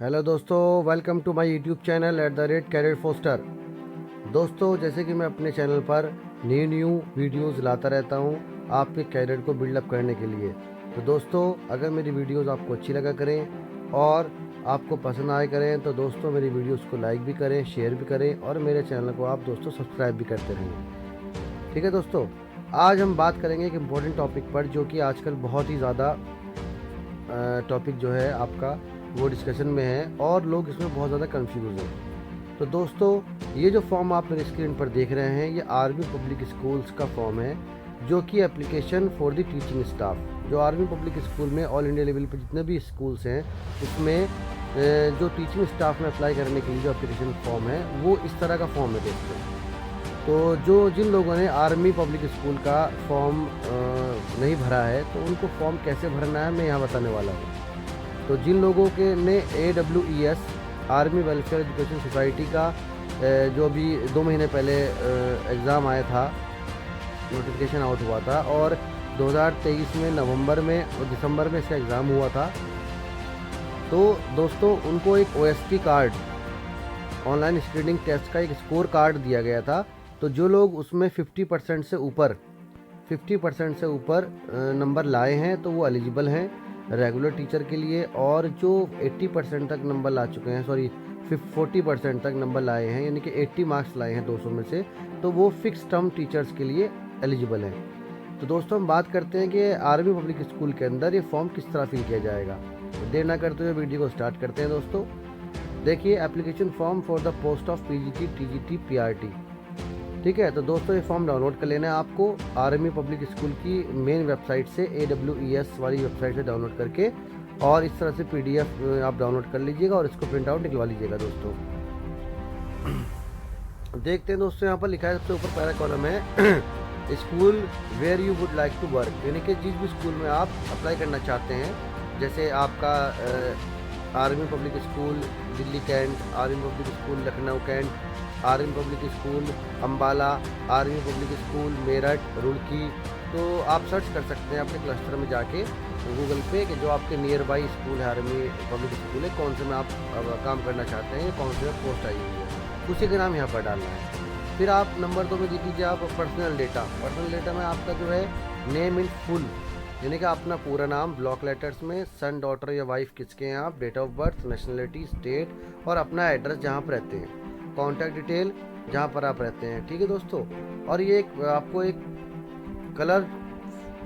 Hello दोस्तों, welcome to my YouTube channel @Career Foster. दोस्तों, जैसे कि मैं अपने चैनल पर न्यू वीडियोस लाता रहता हूं आपके कैरियर को बिल्डअप करने के लिए। तो दोस्तों, अगर मेरी वीडियोस आपको अच्छी लगा करें और आपको पसंद आए करें तो दोस्तों मेरी वीडियोस को लाइक भी करें, शेयर भी करें और मेरे चैनल को आप दोस्तों सब्सक्राइब भी करते रहें। ठीक है दोस्तों, आज हम बात करेंगे एक इम्पोर्टेंट टॉपिक पर जो कि आजकल बहुत ही ज़्यादा टॉपिक जो है आपका वो डिस्कशन में है और लोग इसमें बहुत ज़्यादा कंफ्यूज हैं। तो दोस्तों, ये जो फॉर्म आप मेरे स्क्रीन पर देख रहे हैं ये आर्मी पब्लिक स्कूल्स का फॉर्म है, जो कि application for the teaching staff. जो आर्मी पब्लिक स्कूल में ऑल इंडिया लेवल पर जितने भी स्कूल्स हैं उसमें जो टीचिंग स्टाफ में अप्लाई करने के लिए जो एप्लीकेशन फॉर्म है वो इस तरह का फॉर्म है दोस्तों। तो जिन लोगों ने आर्मी पब्लिक स्कूल का फॉर्म नहीं भरा है तो उनको फॉर्म कैसे भरना है मैं यहाँ बताने वाला हूँ। तो जिन लोगों के ने AWES army welfare education society का जो अभी 2 महीने पहले एग्ज़ाम आया था, नोटिफिकेशन आउट हुआ था और 2023 में नवंबर में और दिसंबर में इसका एग्ज़ाम हुआ था। तो दोस्तों उनको एक OST card, online screening test का एक स्कोर कार्ड दिया गया था। तो जो लोग उसमें 50% से ऊपर नंबर लाए हैं तो वो एलिजिबल हैं रेगुलर टीचर के लिए, और जो 80% तक नंबर ला चुके हैं, 40% तक नंबर लाए हैं, यानी कि 80 मार्क्स लाए हैं 200 में से, तो वो फिक्स टर्म टीचर्स के लिए एलिजिबल हैं। तो दोस्तों हम बात करते हैं कि आर्मी पब्लिक स्कूल के अंदर ये फॉर्म किस तरह फिल किया जाएगा। तो देर ना करते हुए वीडियो को स्टार्ट करते हैं। दोस्तों देखिए, application form for the post of PGT, TGT, PRT। ठीक है, तो दोस्तों ये फॉर्म डाउनलोड कर लेना है आपको आर्मी पब्लिक स्कूल की मेन वेबसाइट से, AWES वाली वेबसाइट से डाउनलोड करके, और इस तरह से PDF आप डाउनलोड कर लीजिएगा और इसको प्रिंट आउट निकलवा लीजिएगा। दोस्तों देखते हैं दोस्तों, यहाँ पर लिखा है सबसे ऊपर पहला कॉलम है school where you would like to work, यानी कि जिस भी स्कूल में आप अप्लाई करना चाहते हैं, जैसे आपका Army Public School Delhi Cantt, Army Public School Lucknow Cantt, Army Public School Ambala, Army Public School Meerut, Roorkee. तो आप सर्च कर सकते हैं अपने क्लस्टर में जाके गूगल पे कि जो आपके नियर बाई स्कूल है, आर्मी पब्लिक स्कूल है, कौन से में आप काम करना चाहते हैं, कौन से में पोस्ट आई हुई है, उसी का नाम यहाँ पर डालना है। फिर आप नंबर 2 में देख लीजिए आप पर्सनल डेटा में आपका जो है नेम इन फुल, यानी कि अपना पूरा नाम ब्लॉक लेटर्स में, सन, डॉटर या वाइफ किसके हैं आप, date of birth, nationality, state और अपना एड्रेस जहाँ पर रहते हैं, कॉन्टैक्ट डिटेल जहाँ पर आप रहते हैं। ठीक है दोस्तों, और ये आपको एक कलर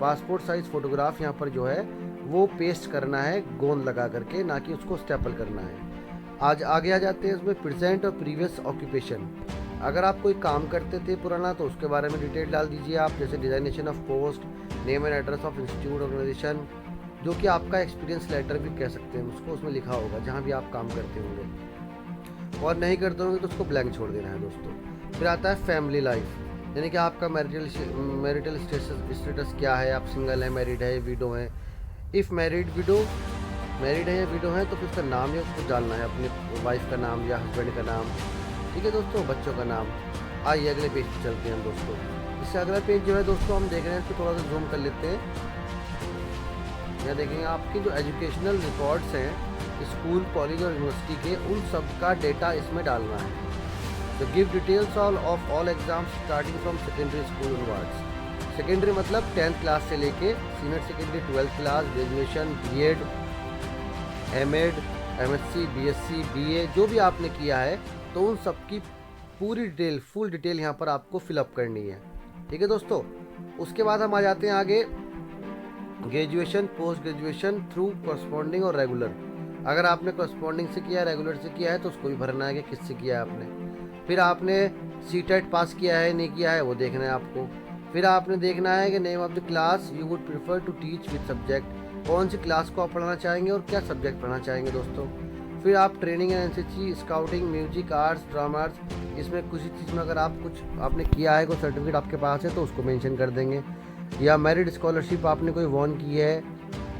पासपोर्ट साइज फ़ोटोग्राफ यहाँ पर जो है वो पेस्ट करना है गोंद लगा करके, ना कि उसको स्टेपल करना है। आज आगे आ जाते हैं इसमें प्रेजेंट और प्रीवियस ऑक्यूपेशन। अगर आप कोई काम करते थे पुराना तो उसके बारे में डिटेल डाल दीजिए आप, जैसे designation of post, name and address of institute organisation, जो कि आपका एक्सपीरियंस लेटर भी कह सकते हैं उसको, उसमें लिखा होगा जहाँ भी आप काम करते होंगे, और नहीं करते होंगे तो उसको ब्लैंक छोड़ देना है दोस्तों। फिर आता है फैमिली लाइफ, यानी कि आपका मैरिटल स्टेटस क्या है, आप सिंगल है, मैरिड है, विडो है। इफ़ मैरिड है या विडो है तो फिर उसका नाम या उसको डालना है, अपने वाइफ का नाम या हस्बैंड का नाम। ठीक है दोस्तों, बच्चों का नाम। आइए अगले पेज पर चलते हैं हम दोस्तों। इससे अगला पेज जो है दोस्तों हम देख रहे हैं, इसको थोड़ा सा जूम कर लेते हैं। यहाँ देखेंगे आपके जो एजुकेशनल रिकॉर्ड्स हैं स्कूल, कॉलेज और यूनिवर्सिटी के, उन सब का डेटा इसमें डालना है। तो give details of all exams starting from secondary school onwards. Secondary मतलब 10th क्लास से लेके senior secondary, 12th class, graduation, B.Ed, M.Ed, MSc, BSc, BA जो भी आपने किया है, तो उन सब की पूरी डिटेल, फुल डिटेल यहाँ पर आपको फिलअप करनी है। ठीक है दोस्तों, उसके बाद हम आ जाते हैं आगे graduation, post graduation through corresponding और रेगुलर। अगर आपने कॉरस्पॉन्डिंग से किया है, रेगुलर से किया है, तो उसको भी भरना है कि किससे किया है आपने। फिर आपने CTET पास किया है नहीं किया है वो देखना है आपको। फिर आपने देखना है कि name of the class you would prefer to teach with subject, कौन सी क्लास को आप पढ़ाना चाहेंगे और क्या सब्जेक्ट पढ़ना चाहेंगे दोस्तों। फिर आप training and NCC, scouting, music, arts, dramas, इसमें किसी चीज़ में अगर आप कुछ आपने किया है, कोई सर्टिफिकेट आपके पास है तो उसको मेंशन कर देंगे। या मेरिट स्कॉलरशिप आपने कोई वॉन की है,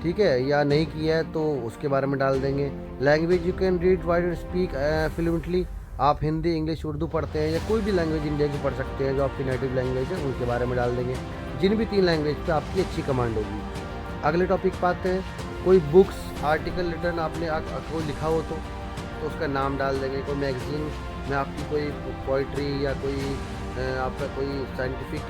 ठीक है, या नहीं की है तो उसके बारे में डाल देंगे। Language you can read, right and speak fluently, आप हिंदी, इंग्लिश, उर्दू पढ़ते हैं या कोई भी लैंग्वेज इंडिया की पढ़ सकते हैं जो आपकी नेटिव लैंग्वेज है, उनके बारे में डाल देंगे, जिन भी 3 लैंग्वेज पे आपकी अच्छी कमांड होगी। अगले टॉपिक पे आते हैं, कोई बुक्स, आर्टिकल रिटर्न आपने कोई लिखा हो तो तो उसका नाम डाल देंगे। कोई मैगज़ीन में आपकी कोई पोइट्री या कोई आपका कोई साइंटिफिक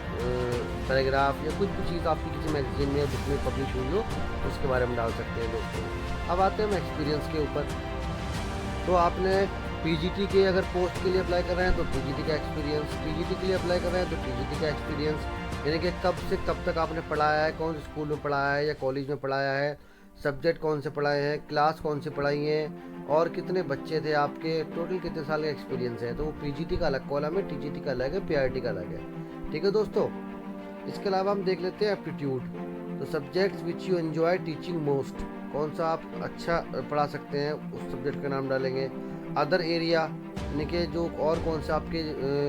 पैराग्राफ या कुछ भी चीज़ आपकी किसी मैगज़ीन में या बुक में पब्लिश हुई हो उसके बारे में डाल सकते हैं दोस्तों। अब आते हैं हम एक्सपीरियंस के ऊपर। तो आपने पीजीटी के अगर पोस्ट के लिए अप्लाई कर रहे हैं तो पीजीटी का एक्सपीरियंस, टीजीटी के लिए अप्लाई कर रहे हैं तो टीजीटी का एक्सपीरियंस, यानी कि कब से कब तक आपने पढ़ाया है, कौन से स्कूल में पढ़ाया है या कॉलेज में पढ़ाया है, सब्जेक्ट कौन से पढ़ाए हैं, क्लास कौन सी पढ़ाई हैं और कितने बच्चे थे आपके, टोटल कितने साल का एक्सपीरियंस है। तो वो पीजीटी का अलग कॉलम है, टीजीटी का अलग है, पीआरटी का अलग है। ठीक है दोस्तों। इसके अलावा हम देख लेते हैं एप्टीट्यूड। तो subjects which you enjoy teaching most, कौन सा आप अच्छा पढ़ा सकते हैं उस सब्जेक्ट का नाम डालेंगे। अदर एरिया, यानी कि जो और कौन से आपके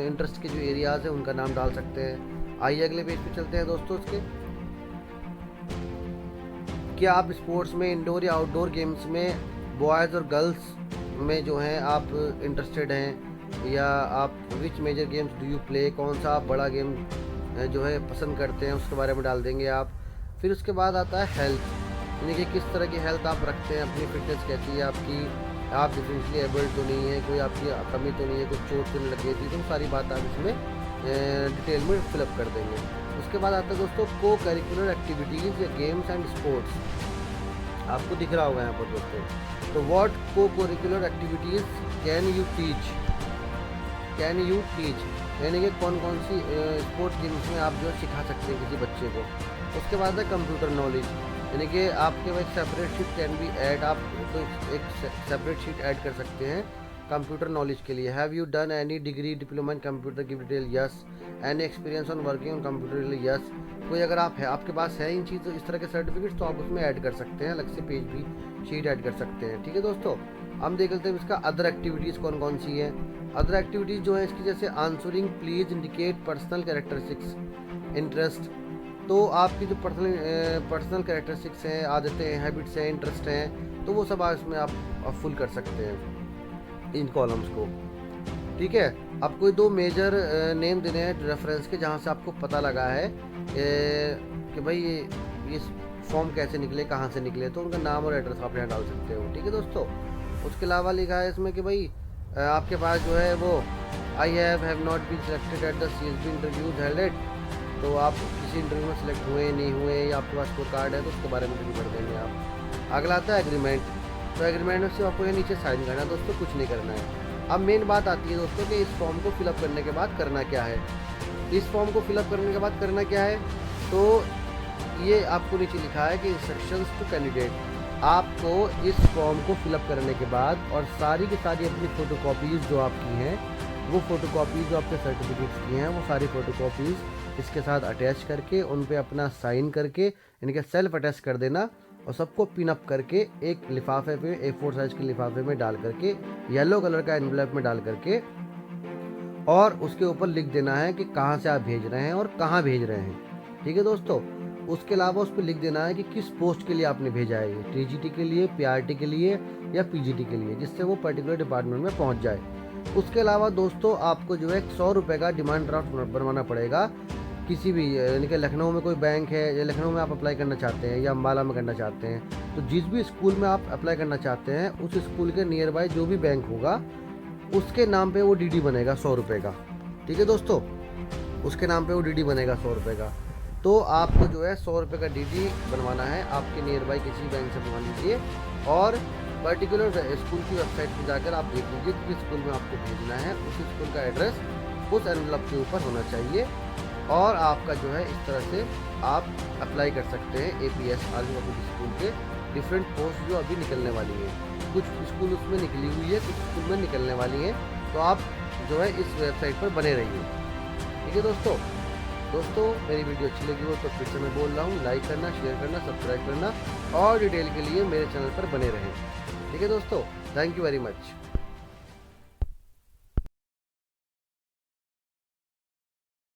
इंटरेस्ट के जो एरियाज़ हैं उनका नाम डाल सकते हैं। आइए अगले पेज पे चलते हैं दोस्तों। उसके क्या आप स्पोर्ट्स में, इंडोर या आउटडोर गेम्स में बॉयज़ और गर्ल्स में जो हैं आप इंटरेस्टेड हैं, या आप which major games do you play, कौन सा आप बड़ा गेम जो है पसंद करते हैं उसके बारे में डाल देंगे आप। फिर उसके बाद आता है हेल्थ, यानी कि किस तरह की हेल्थ आप रखते हैं, अपनी फिटनेस कैसी है आपकी, आप डिफरेंटली एबल्ड तो नहीं है, कोई आपकी कमी तो नहीं है, कुछ चोट तो नहीं लगी थी, तो सारी बात आप इसमें डिटेल में फिलअप कर देंगे। उसके बाद आता है दोस्तों को करिकुलर एक्टिविटीज़ या गेम्स एंड स्पोर्ट्स, आपको दिख रहा होगा यहाँ पर दोस्तों। तो व्हाट को curricular activities can you teach, यानी कि कौन कौन सी स्पोर्ट्स गेम्स में आप जो है सिखा सकते हैं किसी बच्चे को। उसके बाद है कंप्यूटर नॉलेज, यानी कि आपके पास separate sheet can be add, आप तो एक सेपरेट शीट ऐड कर सकते हैं कंप्यूटर नॉलेज के लिए। Have you done any degree diploma in computer, give detail yes. Any experience on working on computer, yes. कोई अगर आप है, आपके पास है इन चीज़ इस तरह के सर्टिफिकेट्स तो आप उसमें ऐड कर सकते हैं, अलग से पेज भी शीट ऐड कर सकते हैं। ठीक है दोस्तों। हम देख लेते हैं इसका अदर एक्टिविटीज़ कौन कौन सी है। अदर एक्टिविटीज़ जो है इसकी, जैसे answering please indicate personal characteristics interest, तो आपकी जो पर्सनल कैरेक्टरिस्टिक्स हैं, आदतें हैं, हैबिट्स हैं, इंटरेस्ट हैं, तो वो सब इसमें आप फुल कर सकते हैं इन कॉलम्स को। ठीक है। अब कोई दो मेजर नेम देने हैं रेफरेंस के, जहाँ से आपको पता लगा है कि भाई ये फॉर्म कैसे निकले, कहाँ से निकले, तो उनका नाम और एड्रेस आप यहाँ डाल सकते हो। ठीक है दोस्तों। उसके अलावा लिखा है इसमें कि भाई आपके पास जो है वो I have not been selected at the CSB interviews held at, तो आप किसी इंटरव्यू में सिलेक्ट हुए नहीं हुए, या आपके पास स्कोर कार्ड है तो उसके बारे में भी कर देंगे आप। अगला आता है एग्रीमेंट। तो एग्रीमेंट में सिर्फ आपको ये नीचे साइन करना है दोस्तों, कुछ नहीं करना है। अब मेन बात आती है दोस्तों कि इस फॉर्म को फिलअप करने के बाद करना क्या है। इस फॉर्म को फिलअप करने के बाद करना क्या है, तो ये आपको नीचे लिखा है कि इंस्ट्रक्शंस टू कैंडिडेट। आपको इस फॉर्म को फिलअप करने के बाद और सारी की सारी अपनी फ़ोटोकॉपीज़ जो आपकी हैं, वो फ़ोटोकॉपीज़ जो आपके सर्टिफिकेट्स की हैं, वो सारी फ़ोटोकॉपीज़ इसके साथ अटैच करके उन पे अपना साइन करके, यानी कि सेल्फ अटैच कर देना, और सबको पिन अप करके एक लिफाफे पे, A4 साइज़ के लिफाफे में डाल करके, येलो कलर का एनवलप में डाल करके, और उसके ऊपर लिख देना है कि कहाँ से आप भेज रहे हैं और कहाँ भेज रहे हैं। ठीक है दोस्तों। उसके अलावा उस पर लिख देना है कि किस पोस्ट के लिए आपने भेजा है, ये टीजीटी के लिए, पीआरटी के लिए या पीजीटी के लिए, जिससे वो पर्टिकुलर डिपार्टमेंट में पहुंच जाए। उसके अलावा दोस्तों आपको जो है 100 रुपये का डिमांड ड्राफ्ट बनवाना पड़ेगा किसी भी, यानी कि लखनऊ में कोई बैंक है या लखनऊ में आप अप्लाई करना चाहते हैं या अम्बाला में करना चाहते हैं, तो जिस भी स्कूल में आप अप्लाई करना चाहते हैं उस स्कूल के नियर बाय जो भी बैंक होगा उसके नाम पे वो डीडी बनेगा 100 रुपये का। ठीक है दोस्तों। उसके नाम पे वो डीडी बनेगा 100 रुपये का। तो आपको जो है 100 रुपये का डीडी बनवाना है, आपके नियर बाय किसी बैंक से बनवा लीजिए, और पर्टिकुलर स्कूल की वेबसाइट पर जाकर आप देख लीजिए कि किस स्कूल में आपको भेजना है, उस स्कूल का एड्रेस उस एनवलप के ऊपर होना चाहिए, और आपका जो है इस तरह से आप अप्लाई कर सकते हैं APS आर्मी पब्लिक स्कूल के डिफरेंट पोस्ट जो अभी निकलने वाली हैं। कुछ स्कूल उसमें निकली हुई है, कुछ स्कूल में निकलने वाली हैं, तो आप जो है इस वेबसाइट पर बने रहिए। ठीक है दोस्तों। मेरी वीडियो अच्छी लगी हो तो फिर से मैं बोल रहा हूँ, लाइक करना, शेयर करना, सब्सक्राइब करना, और डिटेल के लिए मेरे चैनल पर बने रहें। ठीक है दोस्तों। Thank you very much.